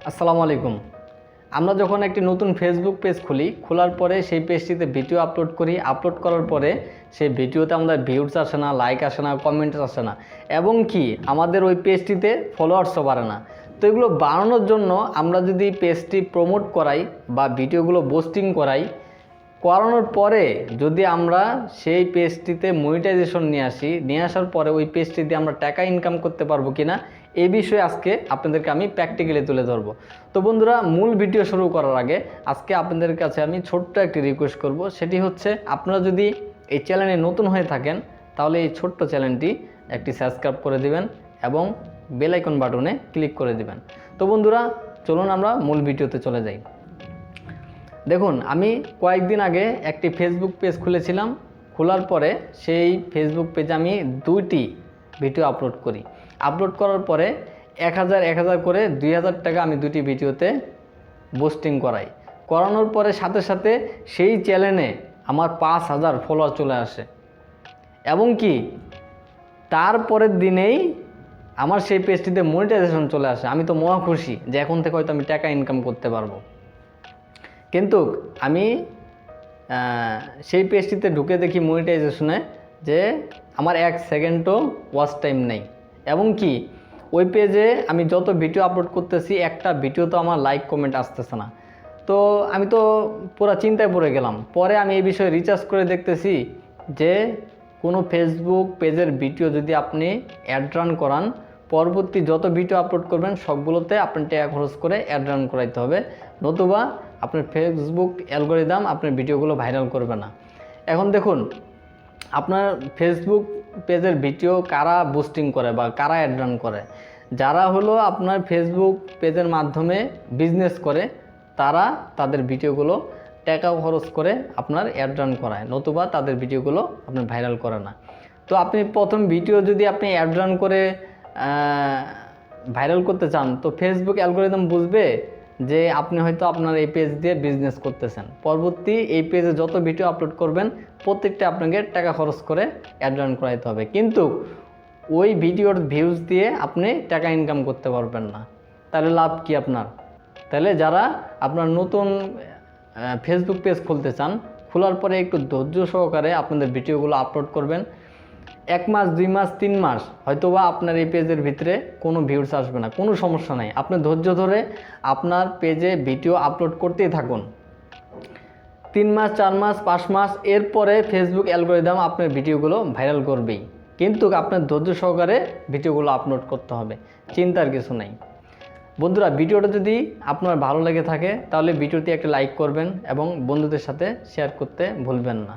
আসসালামু আলাইকুম। আমরা যখন একটি নতুন ফেসবুক পেজ খুলি, খোলার পরে সেই পেজটিতে ভিডিও আপলোড করি। আপলোড করার পরে সেই ভিডিওতে আমাদের ভিউজ আসে না, লাইক আসে না, কমেন্টস আসে না, এবং কি আমাদের ওই পেজটিতে ফলোয়ার্সও বাড়ে না। তো এগুলো বাড়ানোর জন্য আমরা যদি পেজটি প্রমোট করাই বা ভিডিওগুলো পোস্টিং করানোর পরে যদি আমরা সেই পেজটিতে মনিটাইজেশন নিয়ে আসার পরে ওই পেজটিতে আমরা টাকা ইনকাম করতে পারবো কিনা, এই বিষয়ে আজকে আপনাদেরকে আমি প্র্যাকটিক্যালি তুলে ধরবো। তো বন্ধুরা, মূল ভিডিও শুরু করার আগে আজকে আপনাদের কাছে আমি ছোট্ট একটি রিকোয়েস্ট করব। সেটি হচ্ছে, আপনারা যদি এই চ্যানেলে নতুন হয়ে থাকেন তাহলে এই ছোট্ট চ্যানেলটি একটি সাবস্ক্রাইব করে দিবেন এবং বেল আইকন বাটনে ক্লিক করে দিবেন। তো বন্ধুরা, চলুন আমরা মূল ভিডিওতে চলে যাই। দেখুন, আমি কয়েকদিন আগে একটি ফেসবুক পেজ খুলেছিলাম। খোলার পরে সেই ফেসবুক পেজে আমি 2টি ভিডিও আপলোড করি। আপলোড করার পরে 1000 করে 2000 টাকা আমি 2টি ভিডিওতে পোস্টিং করানোর পরে সাথে সাথে সেই চ্যানেলে আমার 5000 ফলোয়ার চলে আসে, এবং কি তারপরের দিনেই আমার সেই পেজটিতে মনিটাইজেশন চলে আসে। আমি তো মহা খুশি যে এখন থেকে হয়তো আমি টাকা ইনকাম করতে পারবো। কিন্তু আমি সেই পেজটিতে ঢুকে দেখি মনিটাইজেশনে যে আমার 1 সেকেন্ডও ওয়াচ টাইম নেই, এবং কি ওই পেজে আমি যত ভিডিও আপলোড করতেছি একটা ভিডিও তো আমার লাইক কমেন্ট আসতেছে না। তো আমি তো পুরো চিন্তায় পড়ে গেলাম। পরে আমি এই বিষয়ে রিসার্চ করে দেখতেছি যে কোনো ফেসবুক পেজের ভিডিও যদি আপনি অ্যাড রান করান, পরবর্তী যত ভিডিও আপলোড করবেন সবগুলোতে আপনার টাকা খরচ করে অ্যাড রান করাইতে হবে, নতুবা আপনার ফেসবুক অ্যালগরিদম আপনার ভিডিওগুলো ভাইরাল করবে না। এখন দেখুন, আপনার ফেসবুক পেজের ভিডিও কারা বুস্টিং করে বা কারা অ্যাড রান করে? যারা হলো আপনার ফেসবুক পেজের মাধ্যমে বিজনেস করে, তারা তাদের ভিডিওগুলো টাকা খরচ করে আপনার অ্যাড রান করায়, নতুবা তাদের ভিডিওগুলো আপনার ভাইরাল করে না। তো আপনি প্রথম ভিডিও যদি আপনি অ্যাড রান করে ভাইরাল করতে চান, তো ফেসবুক অ্যালগরিদম বুঝবে যে আপনি হয়তো আপনার এই পেজ দিয়ে বিজনেস করতেছেন। পরবর্তী এই পেজে যত ভিডিও আপলোড করবেন প্রত্যেকটা আপনাকে টাকা খরচ করে অ্যাড রান করাইতে হবে, কিন্তু ওই ভিডিওর ভিউজ দিয়ে আপনি টাকা ইনকাম করতে পারবেন না। তাহলে লাভ কি আপনার? তাহলে যারা আপনার নতুন ফেসবুক পেজ খুলতে চান, খোলার পরে একটু ধৈর্য সহকারে আপনাদের ভিডিওগুলো আপলোড করবেন। 1 মাস, 2 মাস, 3 মাস হয়তোবা আপনার এই পেজের ভিতরে কোনো ভিউজ আসবে না, কোনো সমস্যা নাই। আপনি ধৈর্য ধরে আপনার পেজে ভিডিও আপলোড করতেই থাকুন। 3 মাস, 4 মাস, 5 মাস এরপরে ফেসবুক অ্যালগরিদম আপনার ভিডিওগুলো ভাইরাল করবেই, কিন্তু আপনার ধৈর্য সহকারে ভিডিওগুলো আপলোড করতে হবে, চিন্তার কিছু নাই। বন্ধুরা, ভিডিওটা যদি আপনার ভালো লেগে থাকে তাহলে ভিডিওতে একটা লাইক করবেন এবং বন্ধুদের সাথে শেয়ার করতে ভুলবেন না।